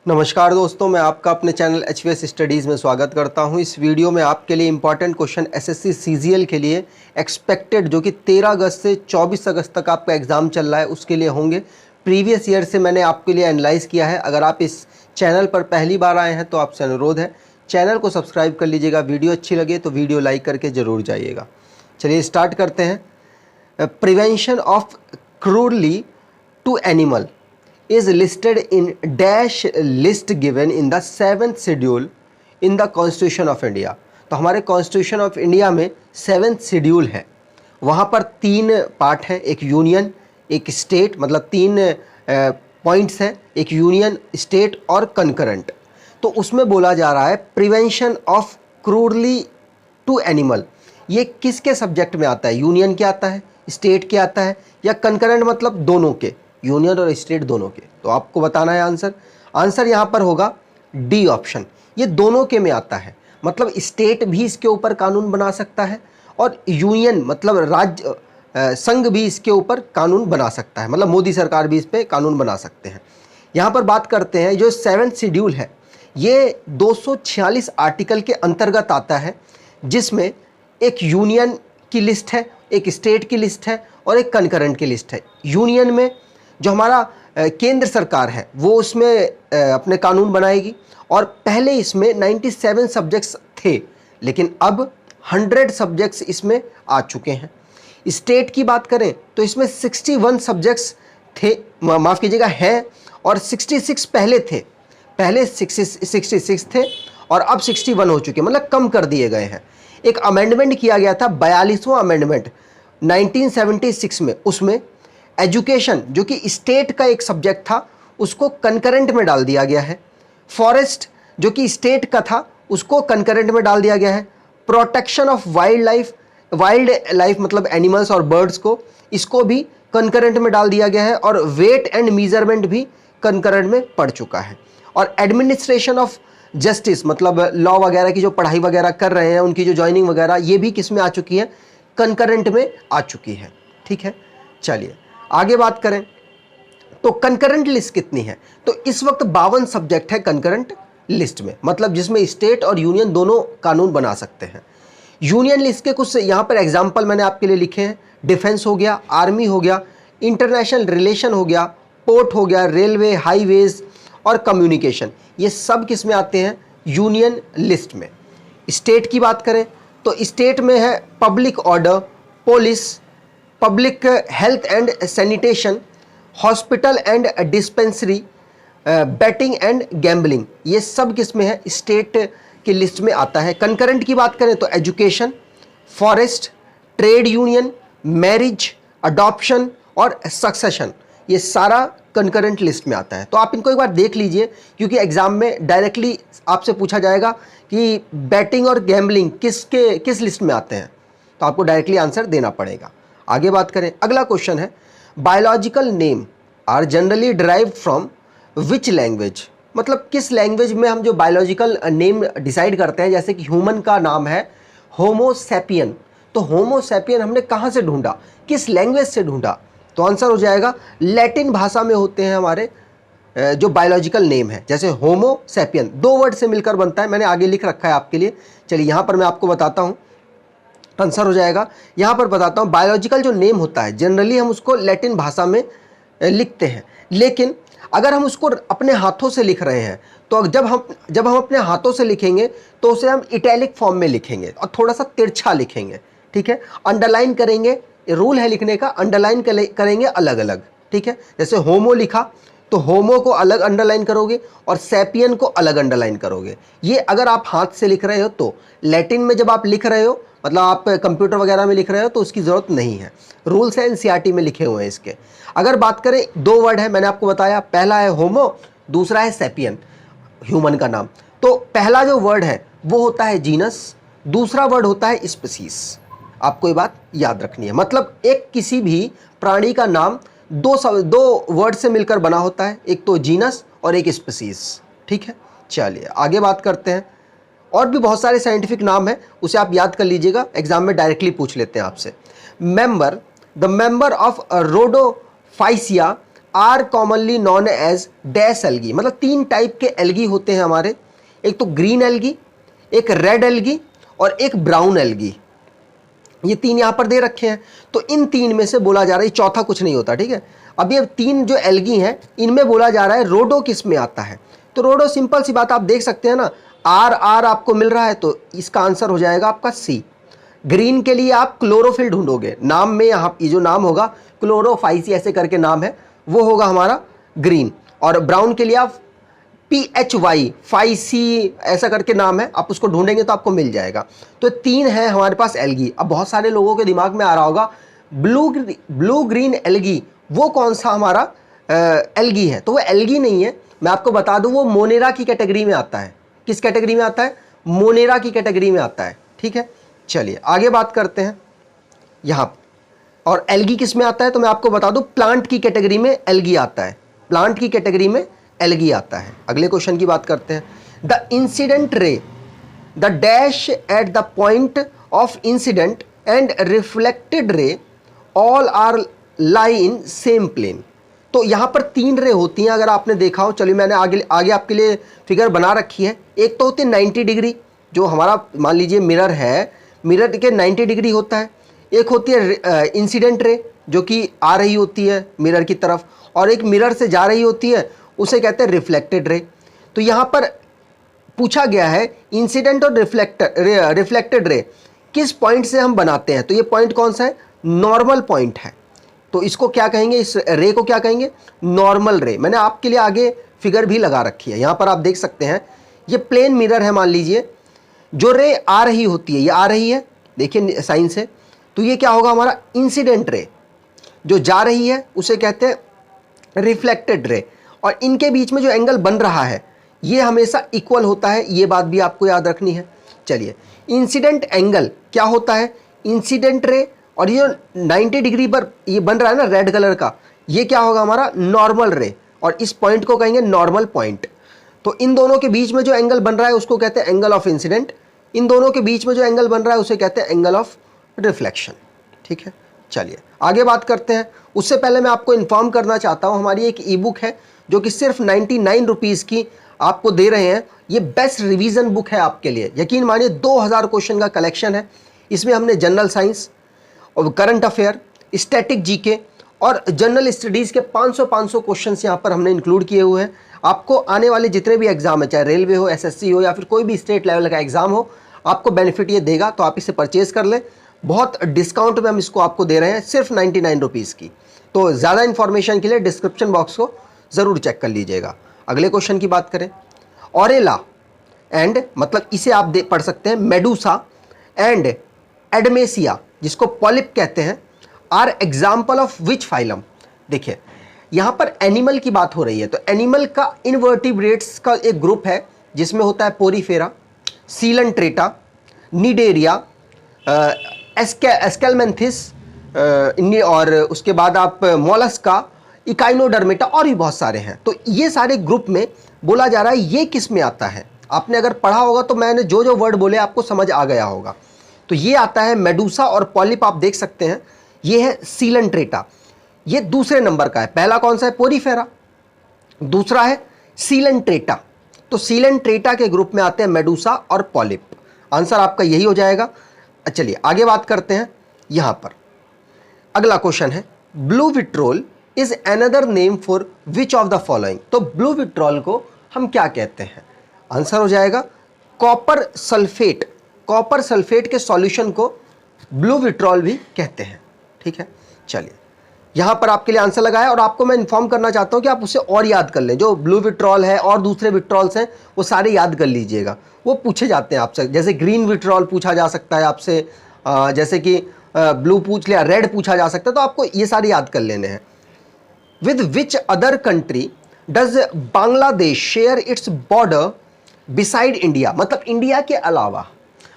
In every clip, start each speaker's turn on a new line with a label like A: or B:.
A: नमस्कार दोस्तों, मैं आपका अपने चैनल HVS स्टडीज़ में स्वागत करता हूं। इस वीडियो में आपके लिए इंपॉर्टेंट क्वेश्चन SSC CGL के लिए एक्सपेक्टेड, जो कि 13 अगस्त से 24 अगस्त तक आपका एग्ज़ाम चल रहा है, उसके लिए होंगे। प्रीवियस ईयर से मैंने आपके लिए एनालाइज़ किया है। अगर आप इस चैनल पर पहली बार आए हैं तो आपसे अनुरोध है चैनल को सब्सक्राइब कर लीजिएगा। वीडियो अच्छी लगे तो वीडियो लाइक करके ज़रूर जाइएगा। चलिए स्टार्ट करते हैं। Prevention of cruelty to animal is listed in dash list given in the 7th schedule in the Constitution of India। तो हमारे कॉन्स्टिट्यूशन ऑफ इंडिया में 7th शेड्यूल है। वहाँ पर 3 पार्ट हैं, एक यूनियन, एक स्टेट, मतलब 3 पॉइंट्स हैं, एक यूनियन, स्टेट और कंकरेंट। तो उसमें बोला जा रहा है prevention of cruelty to animal. ये किसके सब्जेक्ट में आता है? यूनियन के आता है, स्टेट के आता है, या कंकरेंट मतलब दोनों के, यूनियन और स्टेट दोनों के। तो आपको बताना है आंसर यहाँ पर होगा डी ऑप्शन। ये दोनों के में आता है, मतलब स्टेट भी इसके ऊपर कानून बना सकता है और यूनियन मतलब राज्य संघ भी इसके ऊपर कानून बना सकता है, मतलब मोदी सरकार भी इस पर कानून बना सकते हैं। यहाँ पर बात करते हैं जो 7th शेड्यूल है, ये 246 आर्टिकल के अंतर्गत आता है, जिसमें एक यूनियन की लिस्ट है, एक स्टेट की लिस्ट है और एक कंकरेंट की लिस्ट है। यूनियन में जो हमारा केंद्र सरकार है वो उसमें अपने कानून बनाएगी, और पहले इसमें 97 सब्जेक्ट्स थे, लेकिन अब 100 सब्जेक्ट्स इसमें आ चुके हैं। स्टेट की बात करें तो इसमें 61 सब्जेक्ट्स थे, माफ़ कीजिएगा हैं, और 66 पहले थे। पहले 66 थे और अब 61 हो चुके, मतलब कम कर दिए गए हैं। एक अमेंडमेंट किया गया था, 42वां अमेंडमेंट 1976 में। उसमें एजुकेशन, जो कि स्टेट का एक सब्जेक्ट था, उसको कंकरेंट में डाल दिया गया है। फॉरेस्ट, जो कि स्टेट का था, उसको कंकरेंट में डाल दिया गया है। प्रोटेक्शन ऑफ वाइल्ड लाइफ मतलब एनिमल्स और बर्ड्स को, इसको भी कंकरेंट में डाल दिया गया है। और वेट एंड मेजरमेंट भी कंकरेंट में पड़ चुका है। और एडमिनिस्ट्रेशन ऑफ जस्टिस, मतलब लॉ वगैरह की जो पढ़ाई वगैरह कर रहे हैं, उनकी जो ज्वाइनिंग वगैरह, ये भी किस में आ चुकी है? कंकरेंट में आ चुकी है। ठीक है, चलिए आगे बात करें तो कंकरेंट लिस्ट कितनी है? तो इस वक्त 52 सब्जेक्ट है कंकरेंट लिस्ट में, मतलब जिसमें स्टेट और यूनियन दोनों कानून बना सकते हैं। यूनियन लिस्ट के कुछ यहाँ पर एग्जाम्पल मैंने आपके लिए लिखे हैं। डिफेंस हो गया, आर्मी हो गया, इंटरनेशनल रिलेशन हो गया, पोर्ट हो गया, रेलवे, हाईवेज और कम्युनिकेशन, ये सब किस में आते हैं? यूनियन लिस्ट में। स्टेट की बात करें तो स्टेट में है public order, police, public health and sanitation, hospital and dispensary, batting and gambling, ये सब किस में है? स्टेट की लिस्ट में आता है। कंकरेंट की बात करें तो education, forest, trade union, marriage, adoption और सक्सेशन, ये सारा कंकरेंट लिस्ट में आता है। तो आप इनको एक बार देख लीजिए, क्योंकि एग्जाम में डायरेक्टली आपसे पूछा जाएगा कि बैटिंग और गैम्बलिंग किस लिस्ट में आते हैं, तो आपको डायरेक्टली आंसर देना पड़ेगा। आगे बात करें, अगला क्वेश्चन है biological name are generally derived from which language, मतलब किस लैंग्वेज में हम जो बायोलॉजिकल नेम डिसाइड करते हैं। जैसे कि ह्यूमन का नाम है होमोसैपियन, तो होमोसैपियन हमने कहाँ से ढूंढा, किस लैंग्वेज से ढूंढा? तो आंसर हो जाएगा लैटिन भाषा में होते हैं हमारे जो बायोलॉजिकल नेम है। जैसे होमोसैपियन 2 वर्ड से मिलकर बनता है, मैंने आगे लिख रखा है आपके लिए। चलिए यहाँ पर मैं आपको बताता हूँ, आंसर हो जाएगा, यहाँ पर बताता हूँ। बायोलॉजिकल जो नेम होता है जनरली हम उसको लैटिन भाषा में लिखते हैं, लेकिन अगर हम उसको अपने हाथों से लिख रहे हैं तो जब हम अपने हाथों से लिखेंगे तो उसे हम इटैलिक फॉर्म में लिखेंगे और थोड़ा सा तिरछा लिखेंगे। ठीक है, अंडरलाइन करेंगे, रूल है लिखने का, अंडरलाइन करेंगे अलग अलग। ठीक है, जैसे होमो लिखा तो होमो को अलग अंडरलाइन करोगे और सैपियन को अलग अंडरलाइन करोगे। ये अगर आप हाथ से लिख रहे हो तो। लैटिन में जब आप लिख रहे हो, मतलब आप कंप्यूटर वगैरह में लिख रहे हो, तो उसकी ज़रूरत नहीं है, रूल्स है एनसीईआरटी में लिखे हुए हैं इसके। अगर बात करें, 2 वर्ड है, मैंने आपको बताया, पहला है होमो, दूसरा है सैपियन, ह्यूमन का नाम। तो पहला जो वर्ड है वो होता है जीनस, दूसरा वर्ड होता है स्पीसीज। आपको ये बात याद रखनी है, मतलब एक किसी भी प्राणी का नाम 2 वर्ड से मिलकर बना होता है, एक तो जीनस और एक स्पीसीज। ठीक है, चलिए आगे बात करते हैं। और भी बहुत सारे साइंटिफिक नाम हैं, उसे आप याद कर लीजिएगा, एग्जाम में डायरेक्टली पूछ लेते हैं आपसे। The member of rhodophyceae are commonly known as dash algae, मतलब 3 टाइप के एल्गी होते हैं हमारे, एक तो ग्रीन एल्गी, एक रेड एल्गी और एक ब्राउन एल्गी। ये 3 यहां पर दे रखे हैं, तो इन 3 में से बोला जा रहा है, चौथा कुछ नहीं होता, ठीक है। अब ये 3 जो एल्गी हैं इनमें बोला जा रहा है रोडो किस में आता है। तो रोडो सिंपल सी बात आप देख सकते हैं ना, आर आर आपको मिल रहा है, तो इसका आंसर हो जाएगा आपका सी। ग्रीन के लिए आप क्लोरोफिल ढूंढोगे, नाम में यहाँ ये जो नाम होगा क्लोरोफाइसी ऐसे करके नाम है, वो होगा हमारा ग्रीन। और ब्राउन के लिए आप PHY फाइसी ऐसा करके नाम है, आप उसको ढूंढेंगे तो आपको मिल जाएगा। तो 3 है हमारे पास एल्गी। अब बहुत सारे लोगों के दिमाग में आ रहा होगा ब्लू ग्रीन एल्गी वो कौन सा हमारा एल्गी है। तो वो एल्गी नहीं है, मैं आपको बता दूं, वो मोनेरा की कैटेगरी में आता है। किस कैटेगरी में आता है? मोनेरा की कैटेगरी में आता है, ठीक है। चलिए आगे बात करते हैं यहाँ। और एल्गी किस में आता है? तो मैं आपको बता दूं, प्लांट की कैटेगरी में एल्गी आता है, प्लांट की कैटेगरी में एल्गी आता है। अगले क्वेश्चन की बात करते हैं। The incident ray, the dash at the point of incident and reflected ray all are lie in same plane. तो यहां पर 3 रे होती हैं, अगर आपने देखा हो। चलिए मैंने आगे आपके लिए फिगर बना रखी है। एक तो होती है 90 डिग्री, जो हमारा मान लीजिए मिरर है, मिरर के 90 डिग्री होता है। एक होती है इंसिडेंट रे जो कि आ रही होती है मिरर की तरफ, और एक मिरर से जा रही होती है, उसे कहते हैं रिफ्लेक्टेड रे। तो यहाँ पर पूछा गया है इंसिडेंट और रिफ्लेक्टेड रे किस पॉइंट से हम बनाते हैं। तो ये पॉइंट कौन सा है? नॉर्मल पॉइंट है। तो इसको क्या कहेंगे, इस रे को क्या कहेंगे? नॉर्मल रे। मैंने आपके लिए आगे फिगर भी लगा रखी है, यहाँ पर आप देख सकते हैं। ये प्लेन मिरर है, मान लीजिए जो रे आ रही होती है, ये आ रही है, देखिए साइन से, तो ये क्या होगा हमारा इंसिडेंट रे। जो जा रही है उसे कहते हैं रिफ्लेक्टेड रे। और इनके बीच में जो एंगल बन रहा है ये हमेशा इक्वल होता है, ये बात भी आपको याद रखनी है। चलिए, इंसिडेंट एंगल क्या होता है? इंसिडेंट रे और ये 90 डिग्री पर ये बन रहा है ना रेड कलर का, ये क्या होगा हमारा? नॉर्मल रे। और इस पॉइंट को कहेंगे नॉर्मल पॉइंट। तो इन दोनों के बीच में जो एंगल बन रहा है उसको कहते हैं एंगल ऑफ इंसिडेंट। इन दोनों के बीच में जो एंगल बन रहा है उसे कहते हैं एंगल ऑफ रिफ्लेक्शन, ठीक है। चलिए आगे बात करते हैं। उससे पहले मैं आपको इन्फॉर्म करना चाहता हूं, हमारी एक ई बुक है जो कि सिर्फ 99 रुपीज़ की आपको दे रहे हैं। ये बेस्ट रिवीजन बुक है आपके लिए, यकीन मानिए 2000 क्वेश्चन का कलेक्शन है। इसमें हमने जनरल साइंस और करंट अफेयर, स्टैटिक जीके और जनरल स्टडीज़ के 500 क्वेश्चंस यहाँ पर हमने इंक्लूड किए हुए हैं। आपको आने वाले जितने भी एग्जाम है, चाहे रेलवे हो, एसएससी हो या फिर कोई भी स्टेट लेवल का एग्जाम हो, आपको बेनिफिट ये देगा। तो आप इसे परचेज कर लें, बहुत डिस्काउंट में हम इसको आपको दे रहे हैं, सिर्फ 99 रुपीज़ की। तो ज़्यादा इन्फॉर्मेशन के लिए डिस्क्रिप्शन बॉक्स को ज़रूर चेक कर लीजिएगा। अगले क्वेश्चन की बात करें। ऑरेला एंड, मतलब इसे आप पढ़ सकते हैं मेडूसा एंड एडमेसिया, जिसको पॉलिप कहते हैं, are example of which phylum. देखिए यहाँ पर एनिमल की बात हो रही है, तो एनिमल का इनवर्टिब्रेट्स का एक ग्रुप है जिसमें होता है पोरीफेरा, सीलंट्रेटा, निडेरिया, एस्केलमेंथिस, और उसके बाद आप मोलस्का, इकाइनोडर्मेटा और भी बहुत सारे हैं। तो ये सारे ग्रुप में बोला जा रहा है ये किस में आता है। आपने अगर पढ़ा होगा तो मैंने जो जो वर्ड बोले आपको समझ आ गया होगा। तो ये आता है मेडूसा और पॉलिप, आप देख सकते हैं। ये है सीलंट्रेटा, ये दूसरे नंबर का है। पहला कौन सा है? पोरीफेरा, दूसरा है सीलंट्रेटा। तो सीलंट्रेटा के ग्रुप में आते हैं मेडूसा और पॉलिप। आंसर आपका यही हो जाएगा। चलिए आगे बात करते हैं। यहां पर अगला क्वेश्चन है, blue vitriol is another name for which of the following. तो ब्लू विट्रोल को हम क्या कहते हैं? आंसर हो जाएगा कॉपर सल्फेट। कॉपर सल्फेट के सॉल्यूशन को ब्लू विट्रोल भी कहते हैं, ठीक है। चलिए यहां पर आपके लिए आंसर लगाया, और आपको मैं इन्फॉर्म करना चाहता हूं कि आप उसे और याद कर लें। जो ब्लू विट्रोल है और दूसरे विट्रोल्स हैं वो सारे याद कर लीजिएगा, वो पूछे जाते हैं आपसे। जैसे ग्रीन विट्रोल पूछा जा सकता है आपसे, जैसे कि ब्लू पूछ लिया, रेड पूछा जा सकता है, तो आपको ये सारे याद कर लेने हैं। With which other country does Bangladesh share its border beside India. मतलब इंडिया के अलावा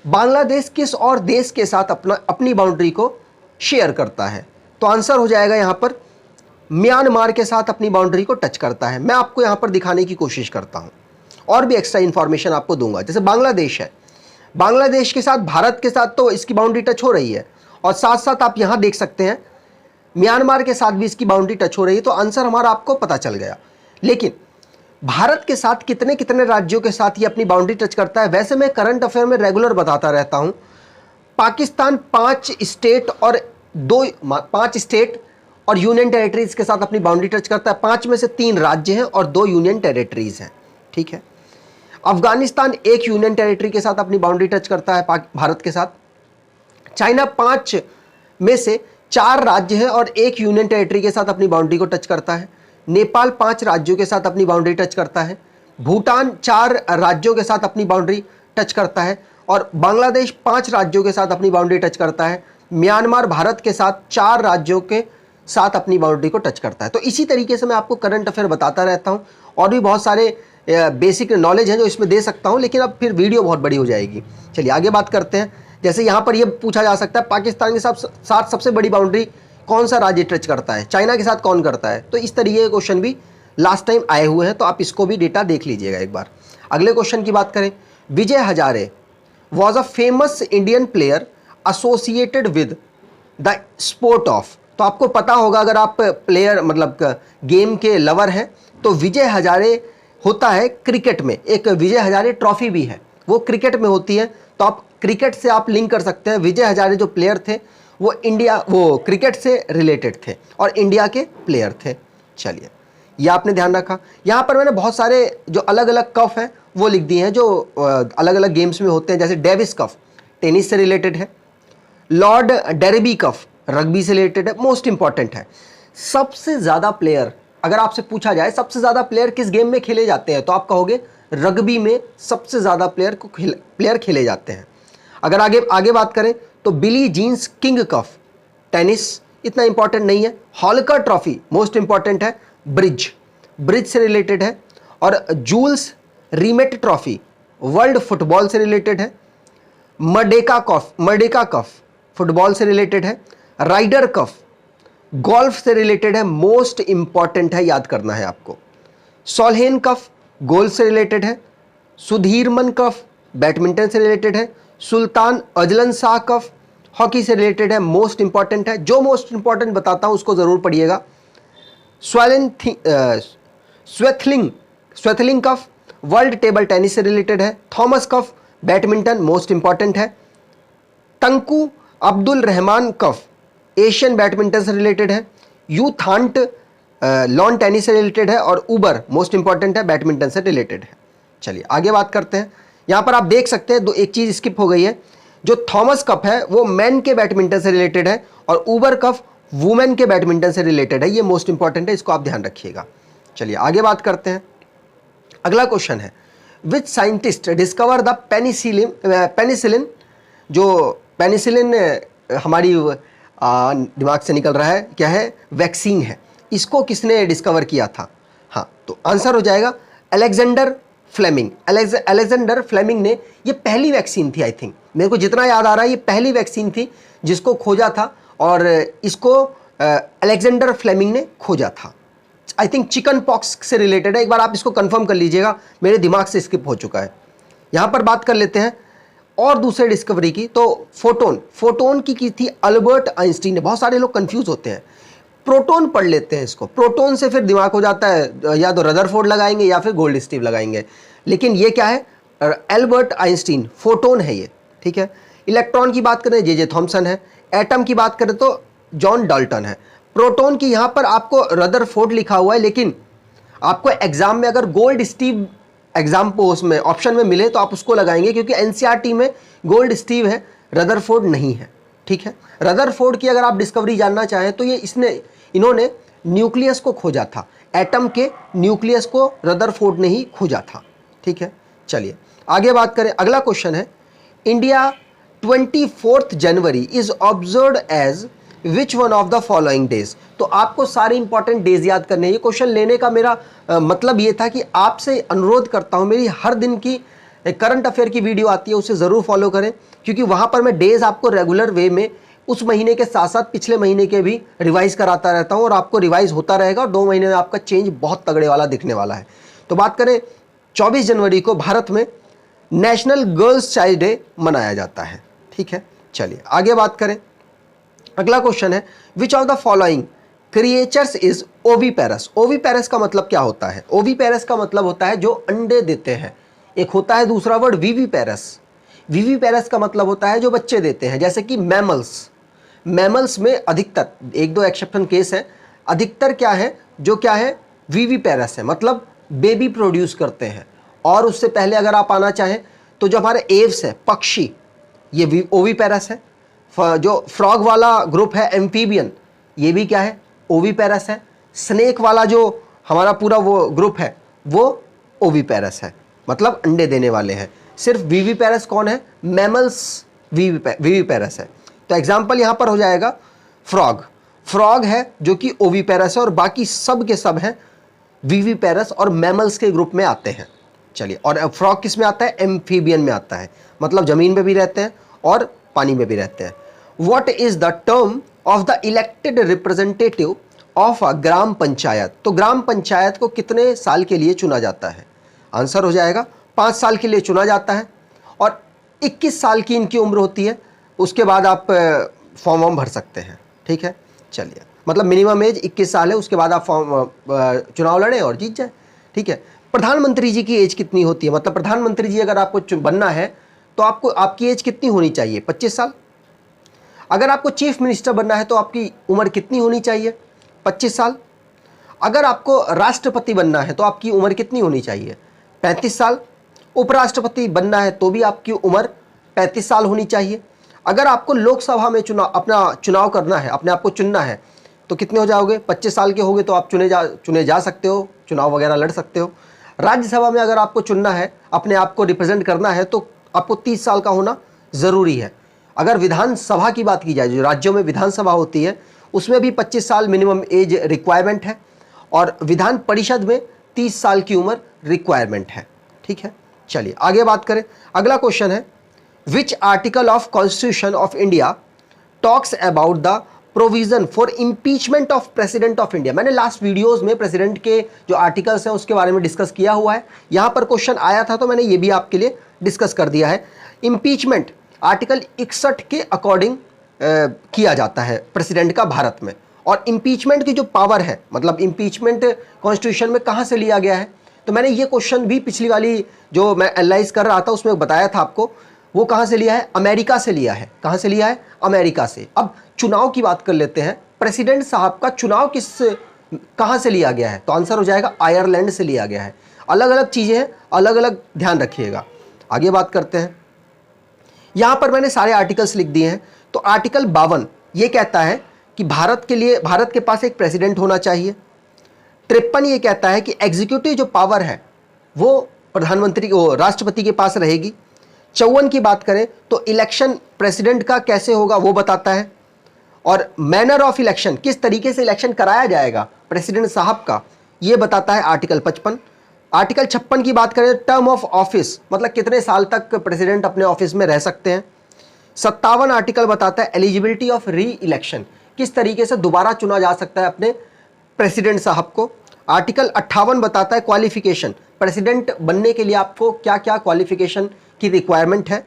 A: बांग्लादेश किस और देश के साथ अपनी बाउंड्री को शेयर करता है? तो आंसर हो जाएगा यहाँ पर म्यांमार के साथ अपनी बाउंड्री को टच करता है। मैं आपको यहाँ पर दिखाने की कोशिश करता हूँ, और भी एक्स्ट्रा इन्फॉर्मेशन आपको दूंगा। जैसे बांग्लादेश है, बांग्लादेश के साथ, भारत के साथ तो इसकी बाउंड्री टच हो रही है, और साथ साथ आप यहाँ देख सकते हैं म्यांमार के साथ भी इसकी बाउंड्री टच हो रही है, तो आंसर हमारा आपको पता चल गया। लेकिन भारत के साथ कितने कितने राज्यों के साथ ये अपनी बाउंड्री टच करता है, वैसे मैं करंट अफेयर में रेगुलर बताता रहता हूं। पाकिस्तान 5 स्टेट और यूनियन टेरिटरीज के साथ अपनी बाउंड्री टच करता है। 5 में से 3 राज्य हैं और 2 यूनियन टेरिटरीज हैं, ठीक है। अफगानिस्तान 1 यूनियन टेरिटरी के साथ अपनी बाउंड्री टच करता है भारत के साथ। चाइना 5 में से 4 राज्य हैं और 1 यूनियन टेरिटरी के साथ अपनी बाउंड्री को टच करता है। नेपाल 5 राज्यों के साथ अपनी बाउंड्री टच करता है। भूटान 4 राज्यों के साथ अपनी बाउंड्री टच करता है और बांग्लादेश 5 राज्यों के साथ अपनी बाउंड्री टच करता है। म्यांमार भारत के साथ 4 राज्यों के साथ अपनी बाउंड्री को टच करता है। तो इसी तरीके से मैं आपको करंट अफेयर बताता रहता हूं और भी बहुत सारे बेसिक नॉलेज हैं जो इसमें दे सकता हूं, लेकिन अब फिर वीडियो बहुत बड़ी हो जाएगी। चलिए आगे बात करते हैं। जैसे यहाँ पर यह पूछा जा सकता है पाकिस्तान के साथ सबसे बड़ी बाउंड्री कौन सा राज्य टच करता है, चाइना के साथ कौन करता है, तो इस तरीके के क्वेश्चन भी लास्ट टाइम आए हुए हैं, तो आप इसको भी डेटा देख लीजिएगा एक बार। अगले क्वेश्चन की बात करें, Vijay Hazare was a famous Indian player associated with the sport of. तो आपको पता होगा, अगर आप प्लेयर मतलब गेम के लवर हैं, तो विजय हजारे होता है क्रिकेट में। एक विजय हजारे ट्रॉफी भी है, वो क्रिकेट में होती है, तो आप क्रिकेट से आप लिंक कर सकते हैं। विजय हजारे जो प्लेयर थे वो क्रिकेट से रिलेटेड थे और इंडिया के प्लेयर थे। चलिए ये आपने ध्यान रखा। यहाँ पर मैंने बहुत सारे जो अलग अलग कप हैं वो लिख दिए हैं जो अलग अलग गेम्स में होते हैं। जैसे डेविस कप टेनिस से रिलेटेड है, लॉर्ड डेरबी कप रग्बी से रिलेटेड है, मोस्ट इंपॉर्टेंट है। सबसे ज़्यादा प्लेयर, अगर आपसे पूछा जाए सबसे ज़्यादा प्लेयर किस गेम में खेले जाते हैं, तो आप कहोगे रग्बी में सबसे ज़्यादा प्लेयर खेले जाते हैं। अगर आगे बात करें तो बिली जीन्स किंग कप टेनिस इतना इंपॉर्टेंट नहीं है। हॉलकर ट्रॉफी मोस्ट इंपॉर्टेंट है, ब्रिज से रिलेटेड है। और जूल्स रीमेट ट्रॉफी वर्ल्ड फुटबॉल से रिलेटेड है। मर्डेका कप फुटबॉल से रिलेटेड है। राइडर कप गोल्फ से रिलेटेड है, मोस्ट इंपॉर्टेंट है, याद करना है आपको। सोल्हेन कप गोल्फ से रिलेटेड है। सुधीरमन कप बैडमिंटन से रिलेटेड है। Sultan Azlan Shah cup hockey से रिलेटेड है, मोस्ट इंपॉर्टेंट है। जो मोस्ट इंपॉर्टेंट बताता हूं उसको जरूर पढ़िएगा। Swaythling cup world table tennis से रिलेटेड है। Thomas cup badminton most important है। Tunku Abdul Rahman cup Asian badminton से रिलेटेड है। यूथांट लॉन टेनिस से रिलेटेड है और उबर मोस्ट इंपॉर्टेंट है, बैडमिंटन से रिलेटेड है। चलिए आगे बात करते हैं। यहां पर आप देख सकते हैं एक चीज स्किप हो गई है। जो थॉमस कप है वो मेन के बैडमिंटन से रिलेटेड है और उबर कप वुमेन के बैडमिंटन से रिलेटेड है, ये मोस्ट इंपॉर्टेंट है, इसको आप ध्यान रखिएगा। चलिए आगे बात करते हैं। अगला क्वेश्चन है, which scientist discover the penicillin. जो पेनिसिलिन हमारी दिमाग से निकल रहा है, क्या है, वैक्सीन है, इसको किसने डिस्कवर किया था? हाँ, तो आंसर हो जाएगा अलेक्जेंडर फ्लेमिंग ने ये पहली वैक्सीन थी। आई थिंक मेरे को जितना याद आ रहा है ये पहली वैक्सीन थी जिसको खोजा था और इसको अलेक्जेंडर फ्लेमिंग ने खोजा था। आई थिंक चिकन पॉक्स से रिलेटेड है, एक बार आप इसको कंफर्म कर लीजिएगा, मेरे दिमाग से स्किप हो चुका है। यहाँ पर बात कर लेते हैं और दूसरे डिस्कवरी की। तो फोटोन की थी अल्बर्ट आइंस्टीन ने। बहुत सारे लोग कंफ्यूज होते हैं, प्रोटोन पढ़ लेते हैं इसको, प्रोटोन से फिर दिमाग हो जाता है या तो रदरफोर्ड लगाएंगे या फिर गोल्ड स्टीव लगाएंगे, लेकिन ये क्या है, एल्बर्ट आइंस्टीन, फोटोन है ये, ठीक है। इलेक्ट्रॉन की बात करें जे थॉमसन है। एटम की बात करें तो जॉन डाल्टन है। प्रोटोन की यहाँ पर आपको रदरफोर्ड लिखा हुआ है, लेकिन आपको एग्जाम में अगर गोल्ड स्टीव एग्जाम पोस्ट में ऑप्शन में मिले तो आप उसको लगाएंगे, क्योंकि एनसीईआरटी में गोल्ड स्टीव है, रदरफोर्ड नहीं है, ठीक है। रदरफोर्ड की अगर आप डिस्कवरी जानना चाहें तो इन्होंने न्यूक्लियस को खोजा था, एटम के न्यूक्लियस को रदरफोर्ड ने ही खोजा था, ठीक है। चलिए आगे बात करें। अगला क्वेश्चन है, India 24 January is observed as which one of the following days. तो आपको सारे इंपॉर्टेंट डेज याद करने हैं। ये क्वेश्चन लेने का मेरा मतलब ये था कि आपसे अनुरोध करता हूं, मेरी हर दिन की करंट अफेयर की वीडियो आती है उसे ज़रूर फॉलो करें, क्योंकि वहाँ पर मैं डेज आपको रेगुलर वे में उस महीने के साथ साथ पिछले महीने के भी रिवाइज कराता रहता हूँ और आपको रिवाइज होता रहेगा और 2 महीने में आपका चेंज बहुत तगड़े वाला दिखने वाला है। तो बात करें 24 जनवरी को भारत में नेशनल गर्ल्स चाइल्ड डे मनाया जाता है, ठीक है। चलिए आगे बात करें। अगला क्वेश्चन है, विच of the following creatures is oviparous. Oviparous का मतलब क्या होता है? ओवीपेरस का मतलब होता है जो अंडे देते हैं। एक होता है दूसरा वर्ड विविपेरस। विविपेरस का मतलब होता है जो बच्चे देते हैं, जैसे कि मैमल्स। मैमल्स में अधिकतर, एक दो एक्सेप्शन केस है, अधिकतर क्या है, जो क्या है, विविपेरस है, मतलब बेबी प्रोड्यूस करते हैं। और उससे पहले अगर आप आना चाहें तो जो हमारे एव्स है, पक्षी, ये ओवीपेरस है। जो फ्रॉग वाला ग्रुप है एम्फीबियन, ये भी क्या है, ओवीपेरस है। स्नेक वाला जो हमारा पूरा वो ग्रुप है वो ओवीपेरस है, मतलब अंडे देने वाले हैं। सिर्फ विविपेरस कौन है? मैमल्स विविपेरस है। तो एग्जाम्पल यहां पर हो जाएगा फ्रॉग। फ्रॉग है जो कि ओवीपेरस है और बाकी सब के सब हैं विविपेरस और मैमल्स के ग्रुप में आते हैं। चलिए, और फ्रॉग किस में आता है? एम्फीबियन में आता है, मतलब जमीन पे भी रहते हैं और पानी में भी रहते हैं। What is the term of the elected representative of a gram panchayat. तो ग्राम पंचायत को कितने साल के लिए चुना जाता है? आंसर हो जाएगा 5 साल के लिए चुना जाता है और 21 साल की इनकी उम्र होती है। उसके बाद आप फॉर्म वॉर्म भर सकते हैं। ठीक है, चलिए, मतलब मिनिमम एज 21 साल है, उसके बाद आप फॉर्म चुनाव लड़ें और जीत जाए। ठीक है, प्रधानमंत्री जी की एज कितनी होती है? मतलब प्रधानमंत्री जी अगर आपको बनना है तो आपको, आपकी एज कितनी होनी चाहिए? 25 साल। अगर आपको चीफ मिनिस्टर बनना है तो आपकी उम्र कितनी होनी चाहिए? 25 साल। अगर आपको राष्ट्रपति बनना है तो आपकी उम्र कितनी होनी चाहिए? 35 साल। उपराष्ट्रपति बनना है तो भी आपकी उम्र 35 साल होनी चाहिए। अगर आपको लोकसभा में अपना चुनाव करना है, अपने आप को चुनना है, तो कितने हो जाओगे? 25 साल के होगे तो आप चुने जा सकते हो, चुनाव वगैरह लड़ सकते हो। राज्यसभा में अगर आपको चुनना है, अपने आप को रिप्रेजेंट करना है, तो आपको 30 साल का होना ज़रूरी है। अगर विधानसभा की बात की जाए, जो राज्यों में विधानसभा होती है, उसमें भी 25 साल मिनिमम एज रिक्वायरमेंट है और विधान परिषद में 30 साल की उम्र रिक्वायरमेंट है। ठीक है, चलिए आगे बात करें। अगला क्वेश्चन है, which article of constitution of India talks about the provision for impeachment of president of India. मैंने लास्ट वीडियोस में प्रेसिडेंट के जो आर्टिकल्स हैं उसके बारे में डिस्कस किया हुआ है। यहां पर क्वेश्चन आया था तो मैंने ये भी आपके लिए डिस्कस कर दिया है। इम्पीचमेंट आर्टिकल 61 के अकॉर्डिंग किया जाता है प्रेसिडेंट का भारत में। और इम्पीचमेंट की जो पावर है, मतलब इम्पीचमेंट कॉन्स्टिट्यूशन में कहां से लिया गया है, तो मैंने ये क्वेश्चन भी पिछली वाली जो मैं एनालाइज कर रहा था उसमें बताया था आपको। वो कहां से लिया है? अमेरिका से लिया है। कहां से लिया है? अमेरिका से। अब चुनाव की बात कर लेते हैं। प्रेसिडेंट साहब का चुनाव कहां से लिया गया है? तो आंसर हो जाएगा आयरलैंड से लिया गया है। अलग अलग चीजें हैं, अलग अलग ध्यान रखिएगा। आगे बात करते हैं। यहां पर मैंने सारे आर्टिकल्स लिख दिए हैं। तो आर्टिकल 52 ये कहता है कि भारत के पास एक प्रेसिडेंट होना चाहिए। 53 ये कहता है कि एग्जीक्यूटिव जो पावर है वो प्रधानमंत्री को, राष्ट्रपति के पास रहेगी। 54 की बात करें तो इलेक्शन प्रेसिडेंट का कैसे होगा वो बताता है। और मैनर ऑफ इलेक्शन, किस तरीके से इलेक्शन कराया जाएगा प्रेसिडेंट साहब का, ये बताता है आर्टिकल 55। आर्टिकल 56 की बात करें, टर्म ऑफ ऑफिस, मतलब कितने साल तक प्रेसिडेंट अपने ऑफिस में रह सकते हैं। 57 आर्टिकल बताता है एलिजिबिलिटी ऑफ री इलेक्शन, किस तरीके से दोबारा चुना जा सकता है अपने प्रेसिडेंट साहब को। आर्टिकल 58 बताता है क्वालिफिकेशन, प्रेसिडेंट बनने के लिए आपको क्या क्या क्वालिफिकेशन की रिक्वायरमेंट है।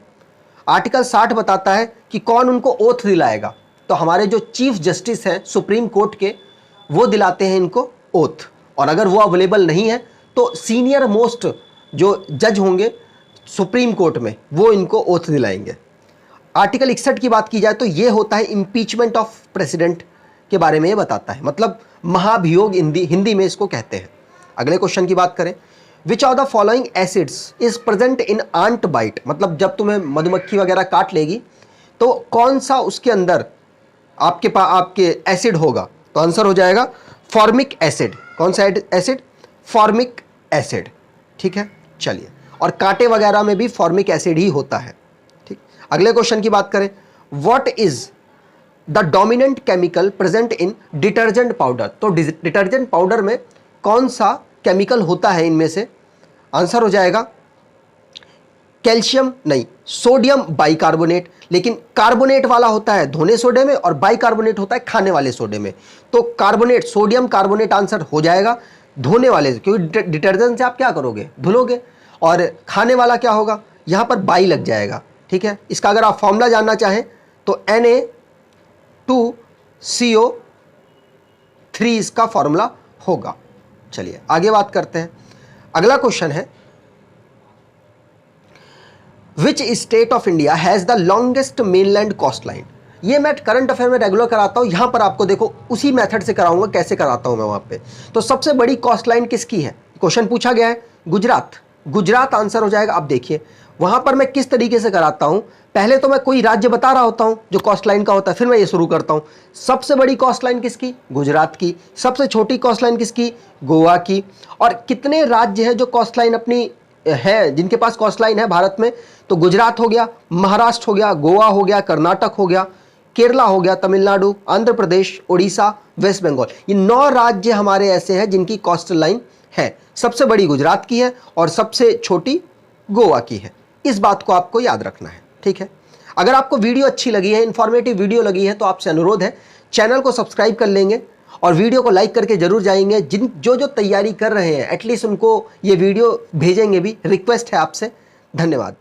A: आर्टिकल 60 बताता है कि कौन उनको ओथ दिलाएगा, तो हमारे जो चीफ जस्टिस हैं सुप्रीम कोर्ट के, वो दिलाते हैं इनको ओथ। और अगर वो अवेलेबल नहीं है तो सीनियर मोस्ट जो जज होंगे सुप्रीम कोर्ट में, वो इनको ओथ दिलाएंगे। आर्टिकल 61 की बात की जाए तो ये होता है इम्पीचमेंट ऑफ प्रेसिडेंट के बारे में ये बताता है, मतलब महाभियोग हिंदी में इसको कहते हैं। अगले क्वेश्चन की बात करें, which of the following acids is present in ant bite, मतलब जब तुम्हें मधुमक्खी वगैरह काट लेगी तो कौन सा उसके अंदर आपके एसिड होगा, तो आंसर हो जाएगा फॉर्मिक एसिड। कौन सा एसिड? Formic acid. ठीक है, चलिए, और कांटे वगैरह में भी फॉर्मिक एसिड ही होता है। ठीक, अगले क्वेश्चन की बात करें, what is the dominant chemical present in detergent powder, तो डिटर्जेंट पाउडर में कौन सा केमिकल होता है इनमें से? आंसर हो जाएगा कैल्शियम नहीं, सोडियम बाइकार्बोनेट। लेकिन कार्बोनेट वाला होता है धोने सोडे में और बाइकार्बोनेट होता है खाने वाले सोडे में। तो कार्बोनेट, सोडियम कार्बोनेट आंसर हो जाएगा धोने वाले, क्योंकि डिटर्जेंट से आप क्या करोगे? धुलोगे। और खाने वाला क्या होगा? यहां पर बाई लग जाएगा। ठीक है, इसका अगर आप फॉर्मूला जानना चाहें तो Na CO3 इसका फॉर्मूला होगा। चलिए आगे बात करते हैं। अगला क्वेश्चन है, which state of India has the longest mainland coast line. ये मैं करंट अफेयर में रेगुलर कराता हूं, यहां पर आपको देखो उसी मेथड से कराऊंगा, कैसे कराता हूं मैं वहां पे। तो सबसे बड़ी कोस्ट लाइन किसकी है, क्वेश्चन पूछा गया है, गुजरात। गुजरात आंसर हो जाएगा। अब देखिए वहां पर मैं किस तरीके से कराता हूं, पहले तो मैं कोई राज्य बता रहा होता हूं जो कोस्ट लाइन का होता है, फिर मैं ये शुरू करता हूं। सबसे बड़ी कोस्ट लाइन किसकी, गुजरात की। सबसे छोटी कोस्ट लाइन किसकी, गोवा की। और कितने राज्य हैं जो कोस्ट लाइन अपनी है, जिनके पास कोस्ट लाइन है भारत में, तो गुजरात हो गया, महाराष्ट्र हो गया, गोवा हो गया, कर्नाटक हो गया, केरला हो गया, तमिलनाडु, आंध्र प्रदेश, उड़ीसा, वेस्ट बंगाल। ये 9 राज्य हमारे ऐसे हैं जिनकी कोस्टल लाइन है। सबसे बड़ी गुजरात की है और सबसे छोटी गोवा की है। इस बात को आपको याद रखना है, ठीक है। अगर आपको वीडियो अच्छी लगी है, इंफॉर्मेटिव वीडियो लगी है, तो आपसे अनुरोध है चैनल को सब्सक्राइब कर लेंगे और वीडियो को लाइक करके जरूर जाएंगे। जो तैयारी कर रहे हैं एटलीस्ट उनको ये वीडियो भेजेंगे भी, रिक्वेस्ट है आपसे। धन्यवाद।